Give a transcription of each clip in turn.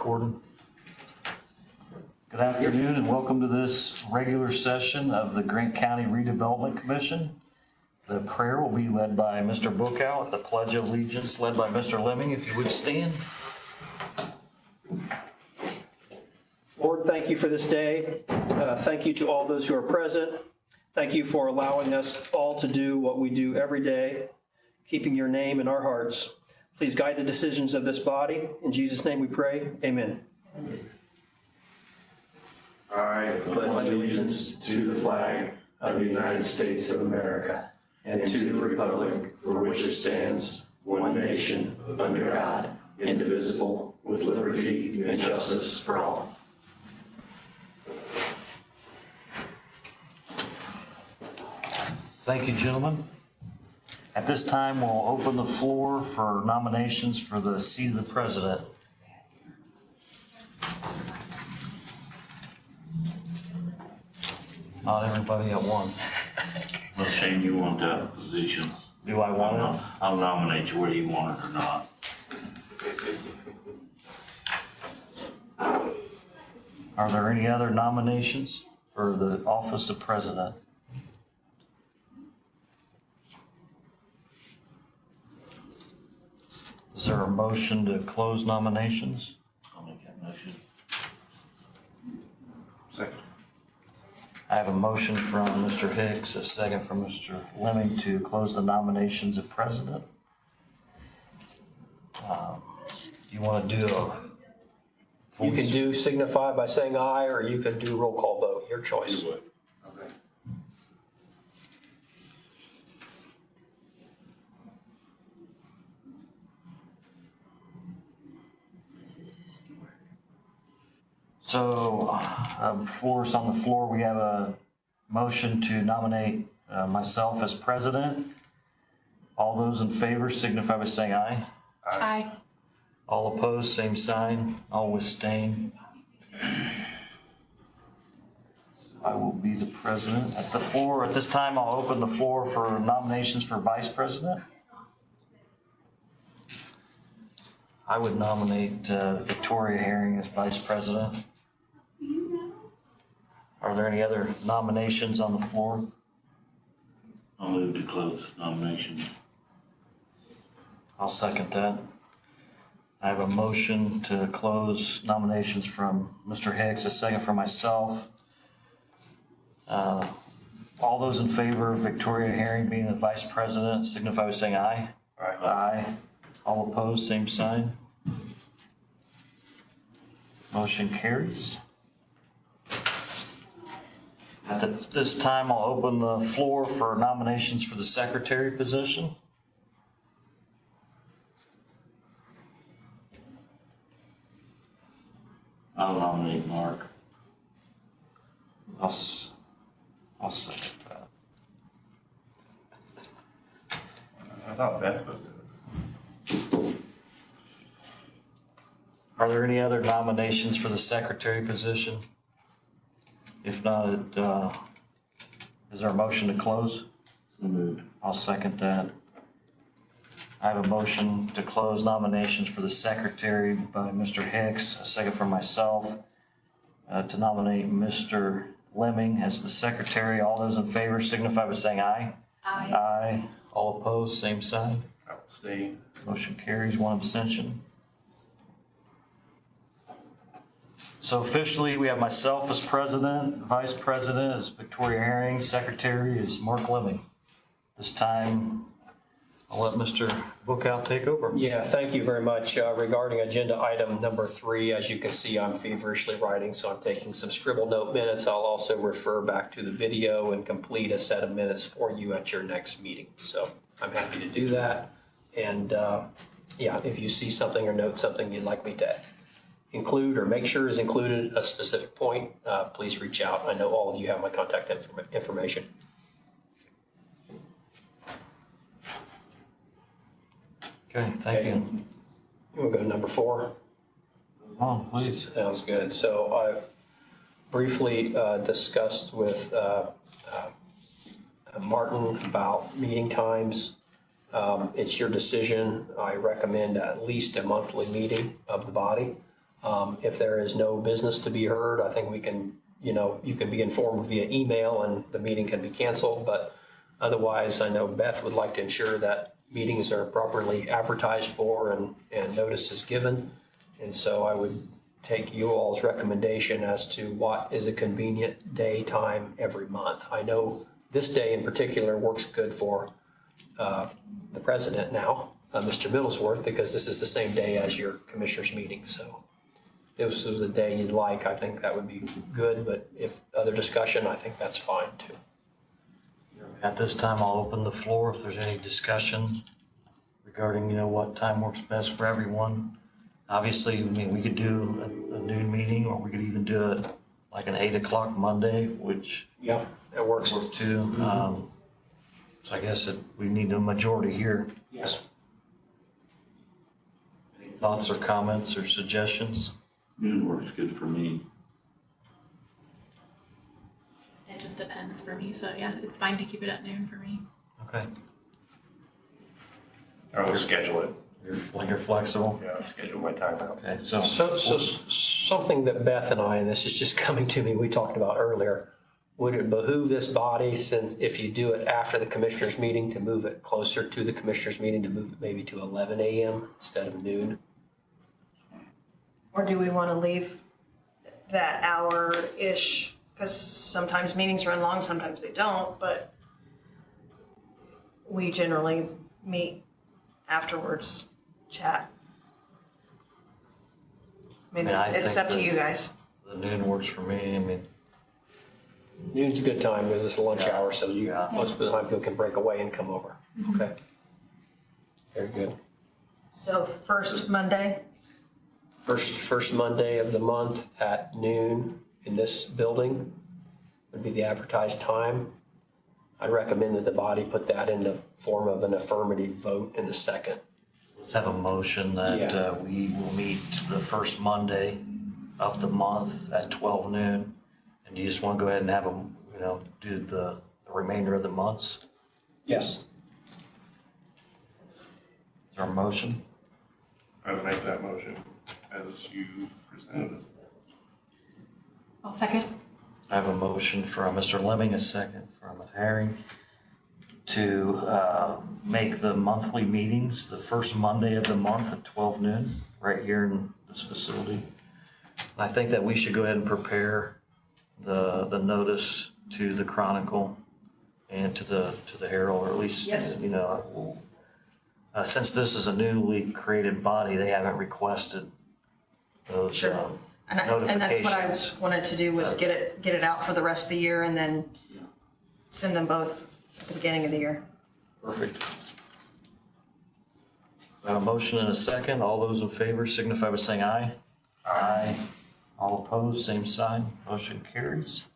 Recording. Good afternoon and welcome to this regular session of the Grant County Redevelopment Commission. The prayer will be led by Mr. Bookout, the Pledge of Allegiance led by Mr. Lemming, if you would stand. Lord, thank you for this day. Thank you to all those who are present. Thank you for allowing us all to do what we do every day, keeping your name in our hearts. Please guide the decisions of this body. In Jesus' name we pray. Amen. I pledge allegiance to the flag of the United States of America and to the republic for which it stands, one nation, under God, indivisible, with liberty and justice for all. Thank you, gentlemen. At this time, we'll open the floor for nominations for the seat of the president. Not everybody at once. Well, Shane, you want that position. Do I want it? I'll nominate you whether you want it or not. Are there any other nominations for the office of president? Is there a motion to close nominations? I'll make that motion. Second. I have a motion from Mr. Hicks, a second from Mr. Lemming to close the nominations of president. Do you want to do a You can do signify by saying aye, or you can do roll call vote, your choice. Okay. So before us on the floor, we have a motion to nominate myself as president. All those in favor signify by saying aye. Aye. All opposed, same sign. All abstain. I will be the president. At the floor, at this time, I'll open the floor for nominations for vice president. I would nominate Victoria Herring as vice president. Are there any other nominations on the floor? I'll move to close nominations. I'll second that. I have a motion to close nominations from Mr. Hicks, a second from myself. All those in favor of Victoria Herring being the vice president signify by saying aye. Aye. Aye. All opposed, same sign. Motion carries. At this time, I'll open the floor for nominations for the secretary position. I'll nominate Mark. I'll second that. I thought Beth was doing it. Are there any other nominations for the secretary position? If not, is there a motion to close? So moved. I'll second that. I have a motion to close nominations for the secretary by Mr. Hicks, a second from myself, to nominate Mr. Lemming as the secretary. All those in favor signify by saying aye. Aye. Aye. All opposed, same sign. Abstain. Motion carries, one abstention. So officially, we have myself as president, vice president is Victoria Herring, secretary is Mark Lemming. This time, I'll let Mr. Bookout take over. Yeah, thank you very much. Regarding agenda item number 3, as you can see, I'm feverishly writing, so I'm taking some scribble note minutes. I'll also refer back to the video and complete a set of minutes for you at your next meeting. So I'm happy to do that. And yeah, if you see something or note something you'd like me to include or make sure is included at a specific point, please reach out. I know all of you have my contact information. Okay, thank you. We'll go to number 4. Oh, please. Sounds good. So I briefly discussed with Martin about meeting times. It's your decision. I recommend at least a monthly meeting of the body. If there is no business to be heard, I think we can, you can be informed via email and the meeting can be canceled. But otherwise, I know Beth would like to ensure that meetings are properly advertised for and notice is given. And so I would take you all's recommendation as to what is a convenient day time every month. I know this day in particular works good for the president now, Mr. Middlesworth, because this is the same day as your commissioners meeting. So if this was a day you'd like, I think that would be good. But if other discussion, I think that's fine too. At this time, I'll open the floor if there's any discussion regarding, what time works best for everyone. Obviously, we could do a noon meeting, or we could even do it like an 8 o'clock Monday, which Yeah, that works. works too. So I guess we need a majority here. Yes. Any thoughts or comments or suggestions? Noon works good for me. It just depends for me, so yeah, it's fine to keep it at noon for me. Okay, Or we'll schedule it. you're flexible. Yeah, schedule my time out. Okay, so So something that Beth and I, and this is just coming to me, we talked about earlier, would it behoove this body, since if you do it after the commissioners meeting, to move it closer to the commissioners meeting, to move it maybe to 11 a.m. instead of noon? Or do we want to leave that hour-ish? Because sometimes meetings run long, sometimes they don't, but we generally meet afterwards, chat. I mean, I it's think up to that- you guys. the noon works for me. Noon's a good time because it's a lunch hour, so Yeah. most of the time people can break away and come over. Okay. Very good. So first Monday, First Monday of the month at noon in this building would be the advertised time. I'd recommend that the body put that in the form of an affirmative vote in the second. Let's have a motion that Yeah. we will meet the first Monday of the month at 12 noon. And you just want to go ahead and have them, do the remainder of the months? Yes. Is there a motion? I would make that motion as you presented it. I'll second. I have a motion from Mr. Lemming, a second from Ms. Herring, to make the monthly meetings the first Monday of the month at 12 noon, right here in this facility. I think that we should go ahead and prepare the notice to the Chronicle and to the Herald, or at least, Yes. since this is a newly created body, they haven't requested those Sure. and that's what I notifications. wanted to do, was get it out for the rest of the year and then send them both at the beginning of the year. Perfect. A motion and a second. All those in favor signify by saying aye. Aye. All opposed, same sign. Motion carries.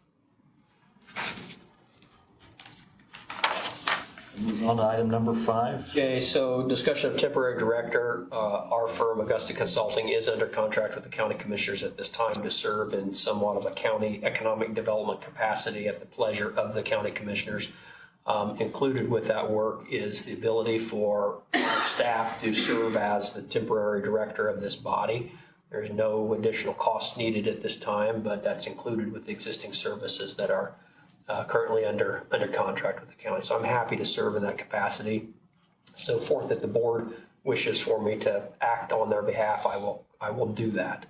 Move on to item number 5. Okay, so discussion of temporary director. Our firm, Augusta Consulting, is under contract with the county commissioners at this time to serve in somewhat of a county economic development capacity at the pleasure of the county commissioners. Included with that work is the ability for our staff to serve as the temporary director of this body. There's no additional costs needed at this time, but that's included with the existing services that are currently under contract with the county. So I'm happy to serve in that capacity. So forth that the board wishes for me to act on their behalf, I will do that.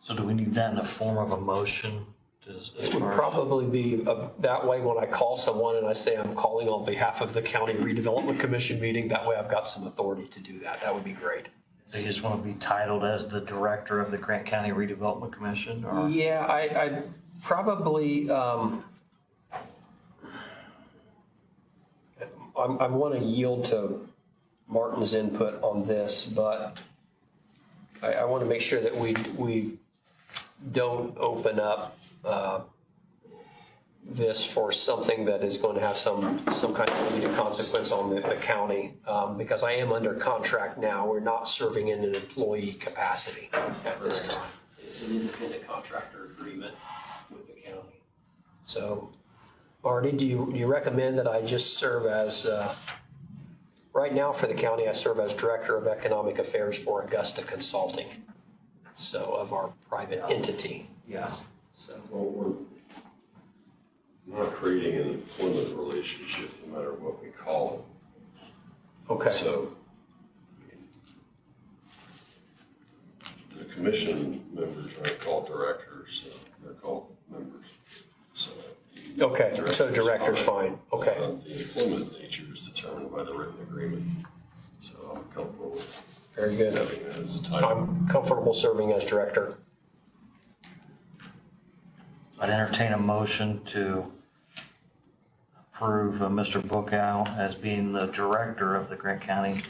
So do we need that in the form of a motion? It would probably be that way when I call someone and I say I'm calling on behalf of the County Redevelopment Commission meeting. That way I've got some authority to do that. That would be great. So you just want to be titled as the director of the Grant County Redevelopment Commission, or? Yeah, I probably, I want to yield to Martin's input on this, but I want to make sure that we don't open up this for something that is going to have some kind of immediate consequence on the county, because I am under contract now. We're not serving in an employee capacity at this time. It's an independent contractor agreement with the county. So, Marty, do you recommend that I just serve as Right now for the county, I serve as Director of Economic Affairs for Augusta Consulting. So of our private entity, yes. So Well, we're not creating an employment relationship, no matter what we call it. okay, So the commission members aren't called directors, so they're called members. So okay, so director's fine, okay. The employment nature is determined by the written agreement. So I'm comfortable with Very good. having that as a title. I'm comfortable serving as director. I'd entertain a motion to approve Mr. Bookout as being the director of the Grant County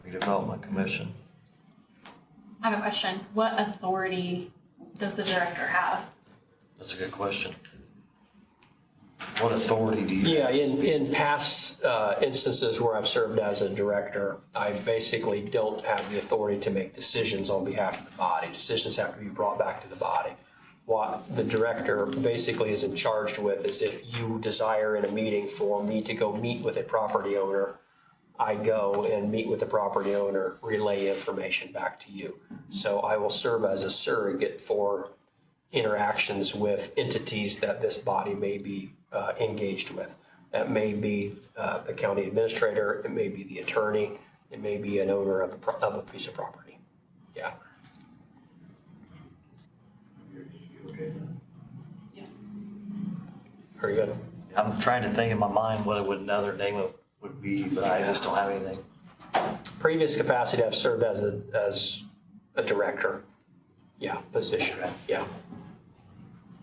Redevelopment Commission. I have a question. What authority does the director have? That's a good question. What authority do you? Yeah, in past instances where I've served as a director, I basically don't have the authority to make decisions on behalf of the body. Decisions have to be brought back to the body. What the director basically is in charge with is if you desire in a meeting for me to go meet with a property owner, I go and meet with the property owner, relay information back to you. So I will serve as a surrogate for interactions with entities that this body may be engaged with. That may be the county administrator, it may be the attorney, it may be an owner of a piece of property. Yeah. Yeah. Very good. I'm trying to think in my mind what another name would be, but I just don't have anything. Previous capacity, I've served as a director. Yeah, position. Yeah.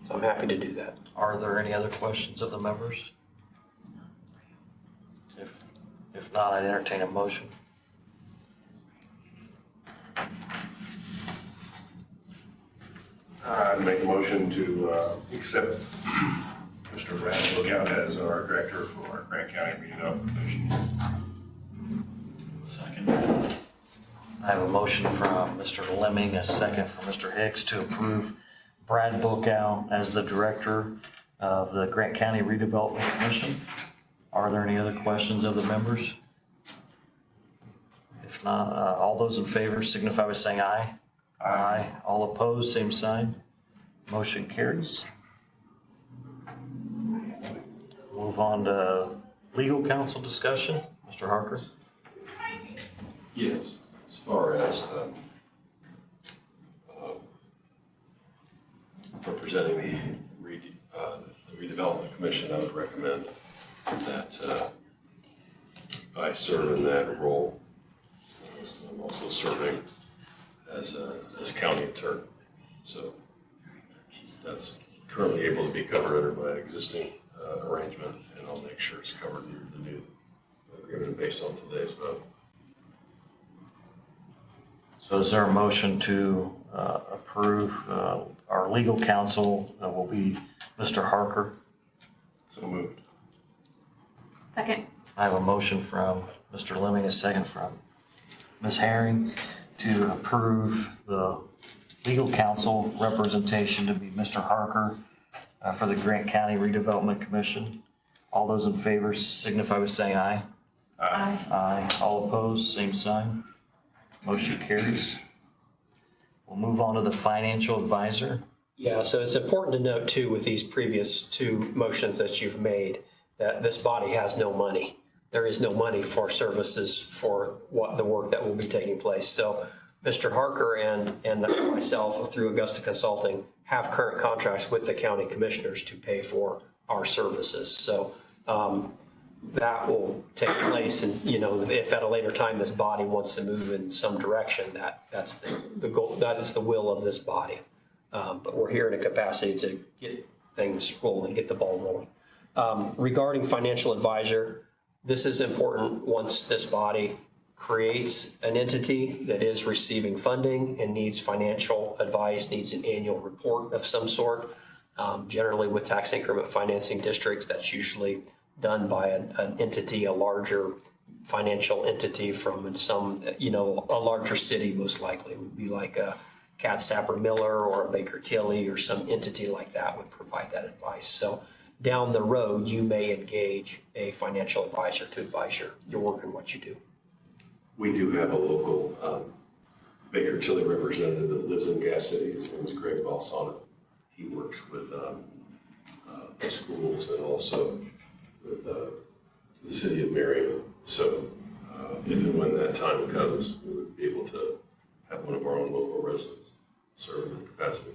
So I'm happy to do that. Are there any other questions of the members? If not, I'd entertain a motion. I'd make a motion to accept Mr. Brad Bookout as our director for our Grant County Redevelopment Commission. Second. I have a motion from Mr. Lemming, a second from Mr. Hicks to approve Brad Bookout as the director of the Grant County Redevelopment Commission. Are there any other questions of the members? If not, all those in favor signify by saying aye. Aye. All opposed, same sign. Motion carries. Move on to legal counsel discussion. Mr. Harker. Yes, as far as representing the redevelopment commission, I would recommend that I serve in that role. I'm also serving as county attorney, so that's currently able to be covered under my existing arrangement, and I'll make sure it's covered under the new agreement based on today's vote. So is there a motion to approve our legal counsel will be Mr. Harker? So moved. Second. I have a motion from Mr. Lemming, a second from Ms. Herring to approve the legal counsel representation to be Mr. Harker for the Grant County Redevelopment Commission. All those in favor signify by saying aye. Aye. Aye. All opposed, same sign. Motion carries. We'll move on to the financial advisor. Yeah, so it's important to note too with these previous two motions that you've made that this body has no money. There is no money for services for what the work that will be taking place. So Mr. Harker and myself through Augusta Consulting have current contracts with the county commissioners to pay for our services. So that will take place, and if at a later time this body wants to move in some direction, that's the goal, that is the will of this body. But we're here in a capacity to get things rolling, get the ball rolling. Regarding financial advisor, this is important once this body creates an entity that is receiving funding and needs financial advice, needs an annual report of some sort. Generally with tax increment financing districts, that's usually done by an entity, a larger financial entity from some, a larger city most likely. It would be like a Cat Sapper Miller or a Baker Tilly or some entity like that would provide that advice. So down the road, you may engage a financial advisor to advise your work and what you do. We do have a local Baker Tilly representative that lives in Gas City. His name is Greg Balsonic. He works with the schools and also with the city of Marion. So if and when that time comes, we would be able to have one of our own local residents serve in the capacity.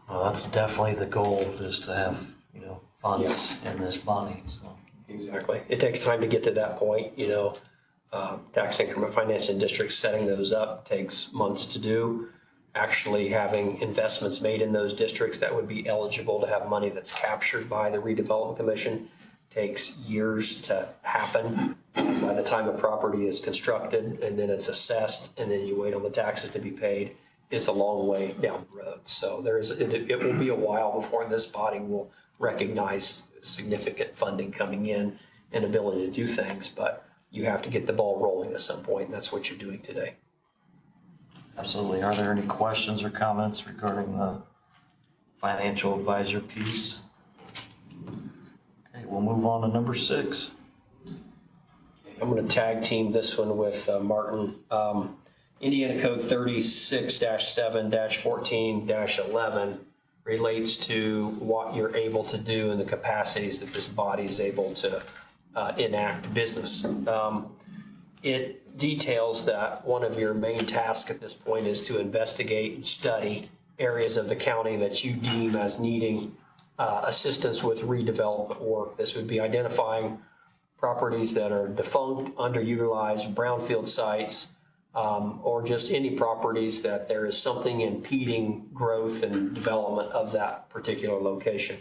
Well, that's definitely the goal, is to have, funds in this body, so. Exactly. It takes time to get to that point, tax increment financing districts, setting those up takes months to do. Actually having investments made in those districts that would be eligible to have money that's captured by the Redevelopment Commission takes years to happen. By the time a property is constructed and then it's assessed and then you wait on the taxes to be paid, is a long way down the road. So it will be a while before this body will recognize significant funding coming in and ability to do things, but you have to get the ball rolling at some point, and that's what you're doing today. Absolutely. Are there any questions or comments regarding the financial advisor piece? Okay, we'll move on to number 6. I'm going to tag team this one with Martin. Indiana Code 36-7-14-11 relates to what you're able to do and the capacities that this body is able to enact business. It details that one of your main tasks at this point is to investigate and study areas of the county that you deem as needing assistance with redevelopment work. This would be identifying properties that are defunct, underutilized, brownfield sites, or just any properties that there is something impeding growth and development of that particular location.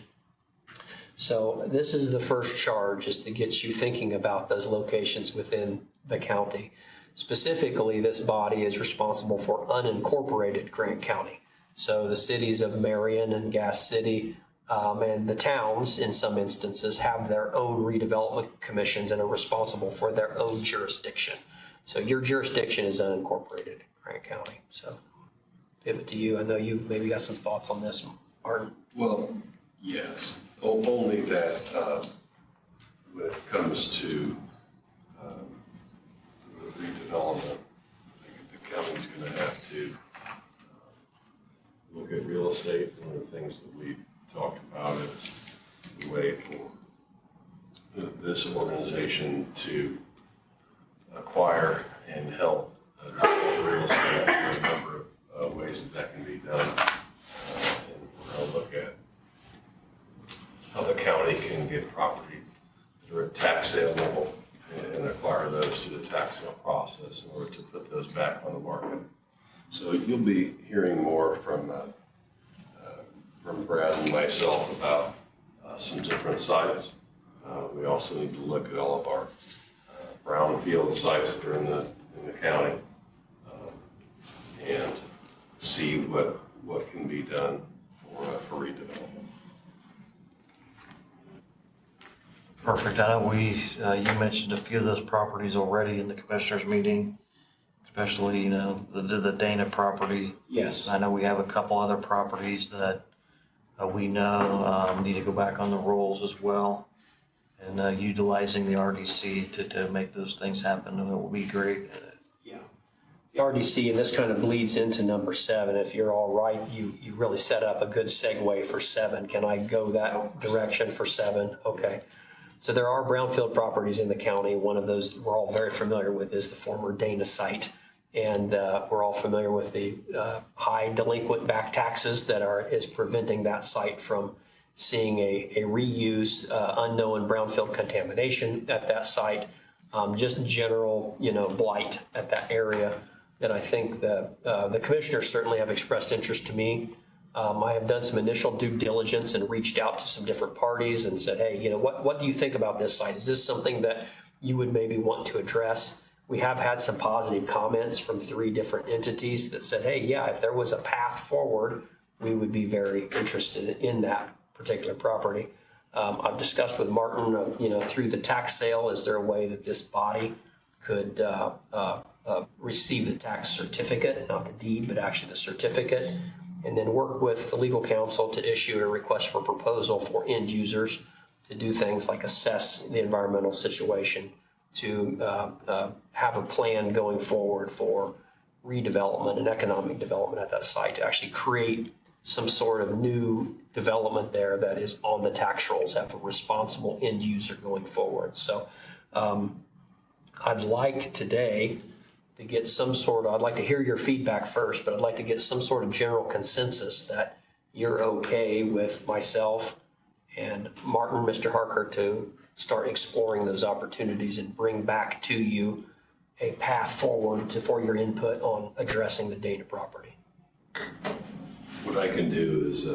So this is the first charge, is to get you thinking about those locations within the county. Specifically, this body is responsible for unincorporated Grant County. So the cities of Marion and Gas City and the towns, in some instances, have their own redevelopment commissions and are responsible for their own jurisdiction. So your jurisdiction is unincorporated in Grant County. So pivot to you. I know you've maybe got some thoughts on this, Martin. Well, yes. Only that when it comes to redevelopment, I think the county's going to have to look at real estate. One of the things that we talked about is the way for this organization to acquire and help develop real estate. There are a number of ways that can be done. And we're going to look at how the county can get property that are at tax sale level and acquire those through the tax sale process in order to put those back on the market. So you'll be hearing more from Brad and myself about some different sites. We also need to look at all of our brownfield sites that are in the county and see what can be done for redevelopment. Perfect. I know you mentioned a few of those properties already in the commissioners meeting, especially, the Dana property. Yes. I know we have a couple other properties that we know need to go back on the rolls as well. And utilizing the RDC to make those things happen, it will be great. Yeah. The RDC, and this kind of bleeds into number 7. If you're all right, you really set up a good segue for 7. Can I go that direction for 7? Okay. So there are brownfield properties in the county. One of those we're all very familiar with is the former Dana site. And we're all familiar with the high delinquent back taxes that is preventing that site from seeing a reuse, unknown brownfield contamination at that site, just general, blight at that area that I think the commissioners certainly have expressed interest to me. I have done some initial due diligence and reached out to some different parties and said, hey, what do you think about this site? Is this something that you would maybe want to address? We have had some positive comments from 3 different entities that said, hey, yeah, if there was a path forward, we would be very interested in that particular property. I've discussed with Martin, through the tax sale, is there a way that this body could receive the tax certificate, not the deed, but actually the certificate, and then work with the legal counsel to issue a request for proposal for end users to do things like assess the environmental situation have a plan going forward for redevelopment and economic development at that site, to actually create some sort of new development there that is on the tax rolls, have a responsible end user going forward. So I'd like today to get I'd like to hear your feedback first, but I'd like to get some sort of general consensus that you're okay with myself and Martin, Mr. Harker, to start exploring those opportunities and bring back to you a path forward for your input on addressing the data property. What I can do is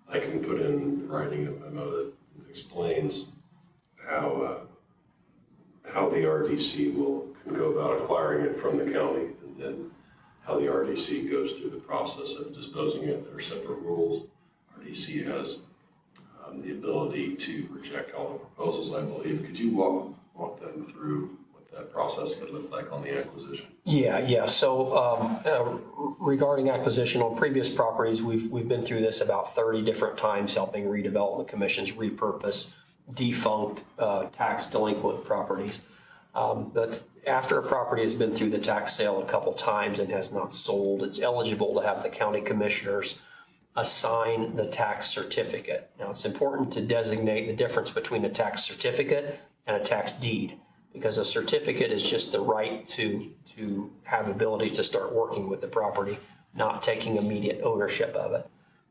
I can put in writing a memo that explains how the RDC can go about acquiring it from the county, and then how the RDC goes through the process of disposing it. There are separate rules. RDC has the ability to reject all the proposals, I believe. Could you walk them through what that process could look like on the acquisition? Yeah. So regarding acquisition on previous properties, we've been through this about 30 different times, helping redevelopment commissions repurpose defunct tax delinquent properties. But after a property has been through the tax sale a couple times and has not sold, it's eligible to have the county commissioners assign the tax certificate. Now, it's important to designate the difference between a tax certificate and a tax deed, because a certificate is just the right to have ability to start working with the property, not taking immediate ownership of it.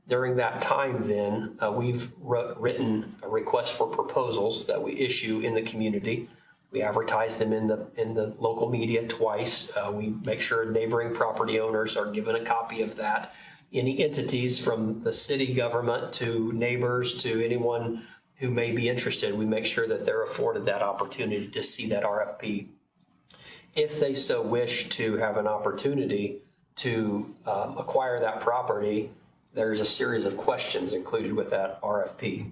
During that time then, we've written a request for proposals that we issue in the community. We advertise them in the local media twice. We make sure neighboring property owners are given a copy of that. Any entities from the city government to neighbors to anyone who may be interested, we make sure that they're afforded that opportunity to see that RFP. If they so wish to have an opportunity to acquire that property, there's a series of questions included with that RFP.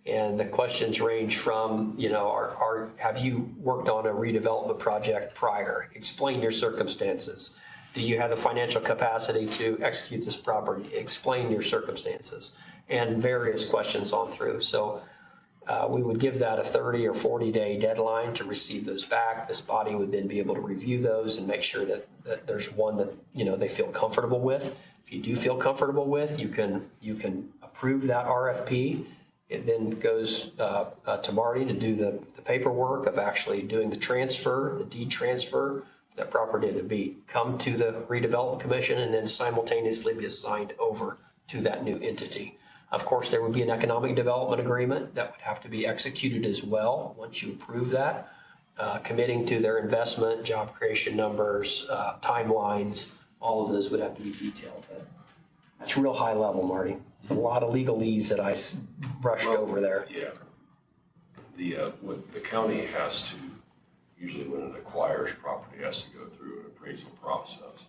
And the questions range from, have you worked on a redevelopment project prior? Explain your circumstances. Do you have the financial capacity to execute this property? Explain your circumstances, and various questions on through. So we would give that a 30 or 40 day deadline to receive those back. This body would then be able to review those and make sure that there's one that they feel comfortable with. If you do feel comfortable with, you can approve that RFP. It then goes to Marty to do the paperwork of actually doing the transfer, the deed transfer, that property to come to the redevelopment commission and then simultaneously be assigned over to that new entity. Of course, there would be an economic development agreement that would have to be executed as well once you approve that, committing to their investment, job creation numbers, timelines. All of those would have to be detailed. That's real high level, Marty. A lot of legalese that I brushed over there. Yeah. What the county has to, usually when it acquires property, has to go through an appraisal process.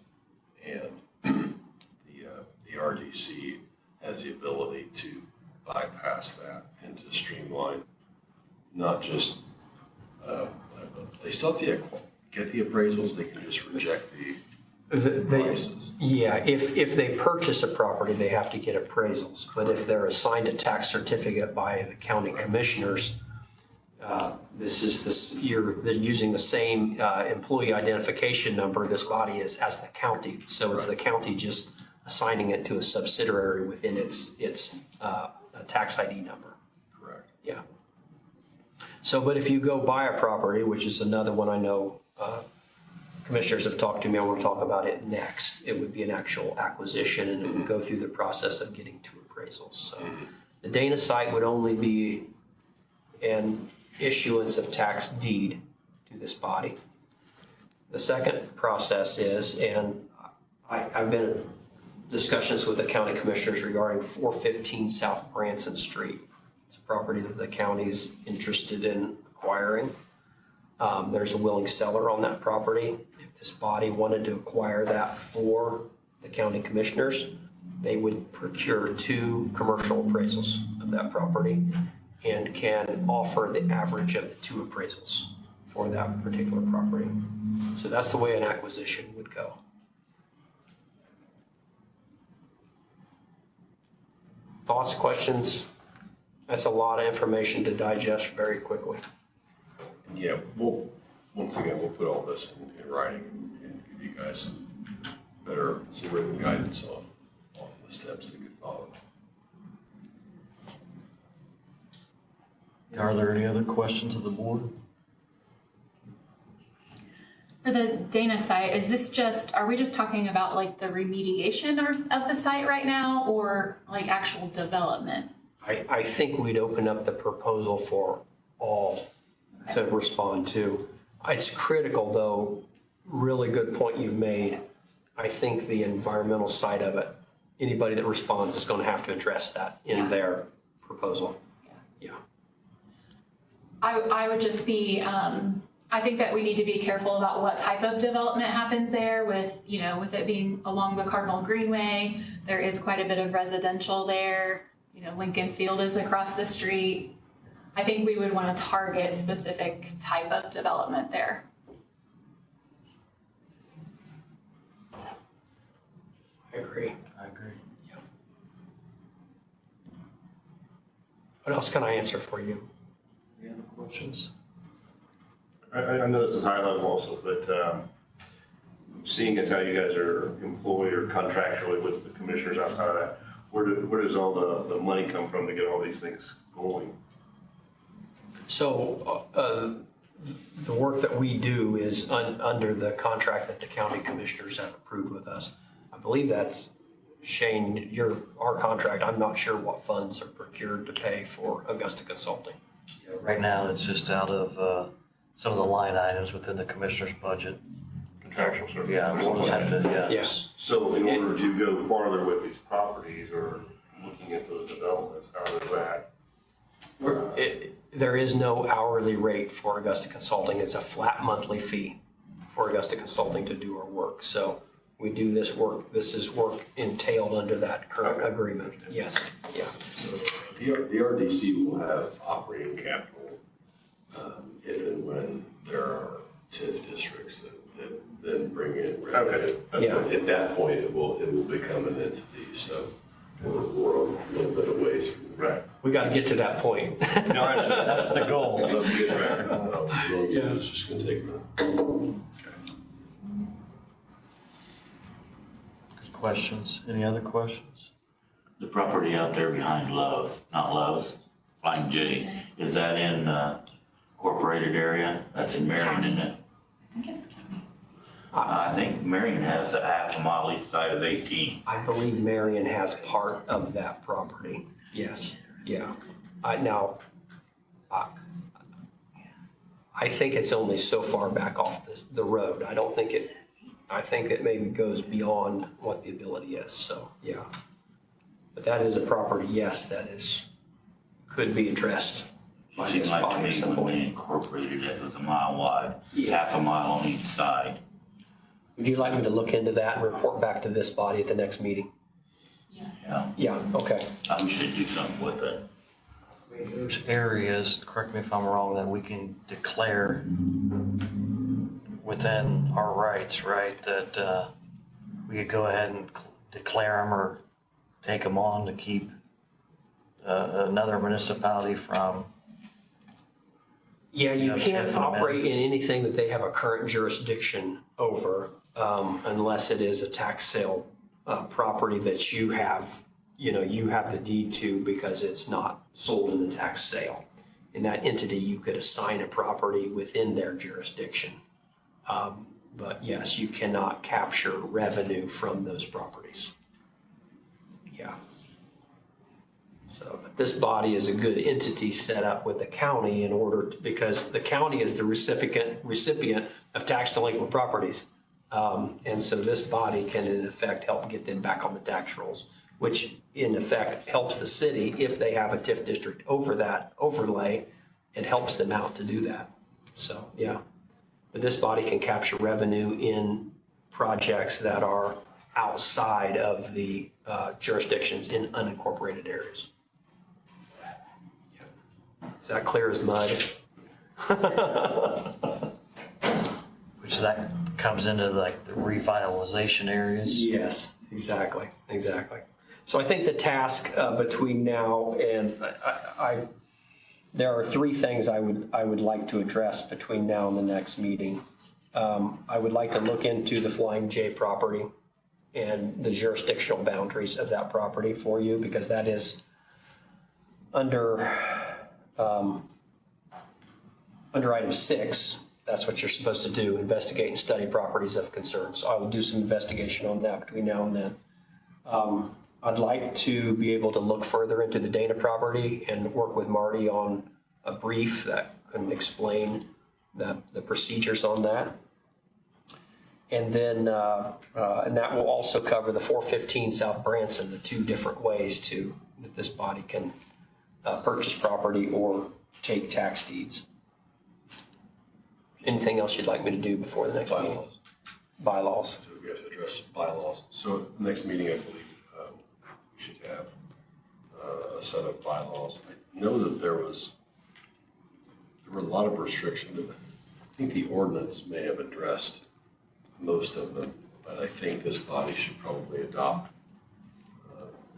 And the RDC has the ability to bypass that and to streamline, not just, they still have to get the appraisals, they can just reject the prices. Yeah, if they purchase a property, they have to get appraisals. But if they're assigned a tax certificate by the county commissioners, they're using the same employee identification number this body is as the county. So it's the county just assigning it to a subsidiary within its tax ID number. Correct. Yeah. So, but if you go buy a property, which is another one I know commissioners have talked to me, I want to talk about it next. It would be an actual acquisition and it would go through the process of getting to appraisals. So the Dana site would only be an issuance of tax deed to this body. The second process is, and I've been in discussions with the county commissioners regarding 415 South Branson Street. It's a property that the county is interested in acquiring. There's a willing seller on that property. If this body wanted to acquire that for the county commissioners, they would procure 2 commercial appraisals of that property and can offer the average of the 2 appraisals for that particular property. So that's the way an acquisition would go. Thoughts, questions? That's a lot of information to digest very quickly. Yeah, well, once again, we'll put all this in writing and give you guys some written guidance on the steps that get followed. Are there any other questions of the board? For the Dana site, is this are we just talking about like the remediation of the site right now, or like actual development? I think we'd open up the proposal for all to respond to. It's critical though, really good point you've made. I think the environmental side of it, anybody that responds is going to have to address that in their proposal. Yeah. I would just be, I think that we need to be careful about what type of development happens there with it being along the Cardinal Greenway. There is quite a bit of residential there. Lincoln Field is across the street. I think we would want to target specific type of development there. I agree. Yeah. What else can I answer for you? Any other questions? I know this is high level also, but seeing as how you guys are employed or contractually with the commissioners outside of that, where does all the money come from to get all these things going? So the work that we do is under the contract that the county commissioners have approved with us. I believe that's, Shane, our contract. I'm not sure what funds are procured to pay for Augusta Consulting. Yeah, right now, it's just out of some of the line items within the commissioner's budget. Contractual services? Yeah, we'll just have to, yeah. Yes. So in order to go farther with these properties or looking at those developments, how does that? There is no hourly rate for Augusta Consulting. It's a flat monthly fee for Augusta Consulting to do our work. So we do this work. This is work entailed under that current agreement. Yes. Yeah. So the RDC will have operating capital if and when there are TIF districts that then bring in revenue. Okay. Yeah. At that point, it will become an entity. So we're a little bit of ways from Right. We got to get to that point. No, That's the goal. I'd love to get around. It's just going to take a minute. Good questions. Any other questions? The property out there behind Love's, Line J, is that in incorporated area? That's in Marion, isn't it? I think it's county. I think Marion has a half a mile each side of 18. I believe Marion has part of that property. Yes. Yeah. I think it's only so far back off the road. I think it maybe goes beyond what the ability is. So, yeah. But that is a property, yes, could be addressed by Seemed this like to body me at some when they point. incorporated it was a mile wide, Yeah. half a mile on each side. Would you like me to look into that and report back to this body at the next meeting? Yeah, Yeah, okay. we should do something with it. There's areas, correct me if I'm wrong, that we can declare within our rights, right? That we could go ahead and declare them or take them on to keep another municipality from. Yeah, you Yeah, can't TIF amendment. operate in anything that they have a current jurisdiction over unless it is a tax sale property that you have the deed to because it's not sold in the tax sale. In that entity, you could assign a property within their jurisdiction. But yes, you cannot capture revenue from those properties. Yeah. So but this body is a good entity set up with the county because the county is the recipient of tax delinquent properties. And so this body can in effect help get them back on the tax rolls, which in effect helps the city if they have a TIF district over that overlay. It helps them out to do that. So, yeah. But this body can capture revenue in projects that are outside of the jurisdictions in unincorporated areas. Is that clear as mud? Which that comes into like the revitalization areas. Yes, exactly. So I think the task between now and There are three things I would like to address between now and the next meeting. I would like to look into the Flying J property and the jurisdictional boundaries of that property for you, because that is under item 6. That's what you're supposed to do, investigate and study properties of concern. So I will do some investigation on that between now and then. I'd like to be able to look further into the Dana property and work with Marty on a brief that can explain the procedures on that. And then, and that will also cover the 415 South Branson, the two different ways that this body can purchase property or take tax deeds. Anything else you'd like me to do before the next meeting? Bylaws. So we have to address bylaws. So next meeting, I believe, we should have a set of bylaws. I know that there were a lot of restrictions. I think the ordinance may have addressed most of them, but I think this body should probably adopt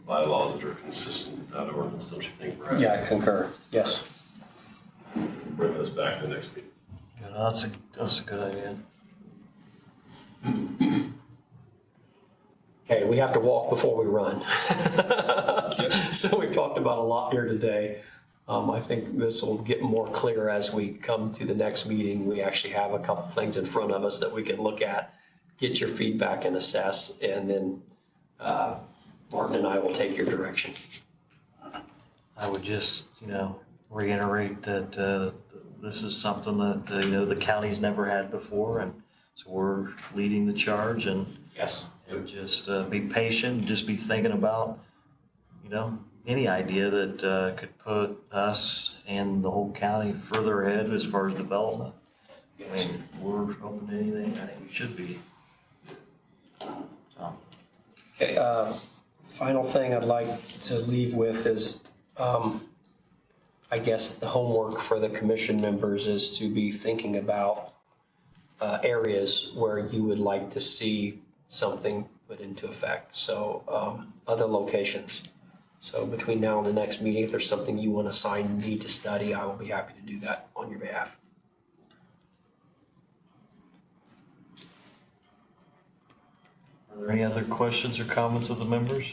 bylaws that are consistent with that ordinance, don't you think, Brad? Yeah, I concur. Yes. Bring those back to the next meeting. Yeah, that's a good idea. Okay, we have to walk before we run. So we've talked about a lot here today. I think this will get more clear as we come to the next meeting. We actually have a couple things in front of us that we can look at, get your feedback and assess, and then Martin and I will take your direction. I would just, reiterate that this is something that, the county's never had before, and so we're leading the charge, and Yes. just be patient, just be thinking about, any idea that could put us and the whole county further ahead as far as development. I mean, we're open to anything. I think we should be. So. Okay, final thing I'd like to leave with is, I guess the homework for the commission members is to be thinking about areas where you would like to see something put into effect. So other locations. So between now and the next meeting, if there's something you want to assign me to study, I will be happy to do that on your behalf. Are there any other questions or comments of the members?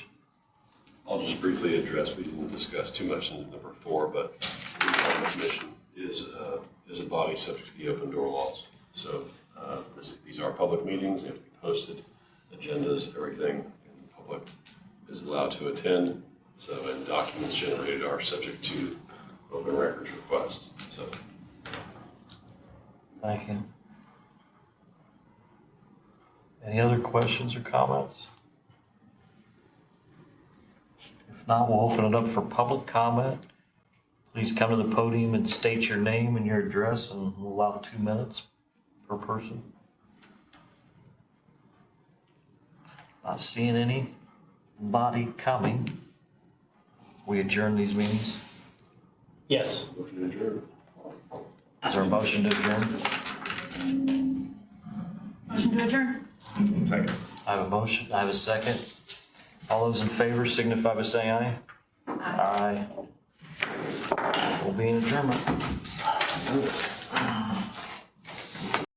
I'll just briefly address, we didn't discuss too much in number 4, but the Redevelopment Commission is a body subject to the open door laws. So these are public meetings, they have to be posted, agendas, everything, and the public is allowed to attend. So, and documents generated are subject to open records requests. So, Thank you. Any other questions or comments? If not, we'll open it up for public comment. Please come to the podium and state your name and your address, and we'll allow 2 minutes per person. Not seeing anybody coming. We adjourn these meetings. Yes. motion to adjourn. Is there a motion to adjourn? Motion to adjourn. Second. I have a motion, I have a second. All those in favor signify by saying aye. Aye. We'll be in adjournment.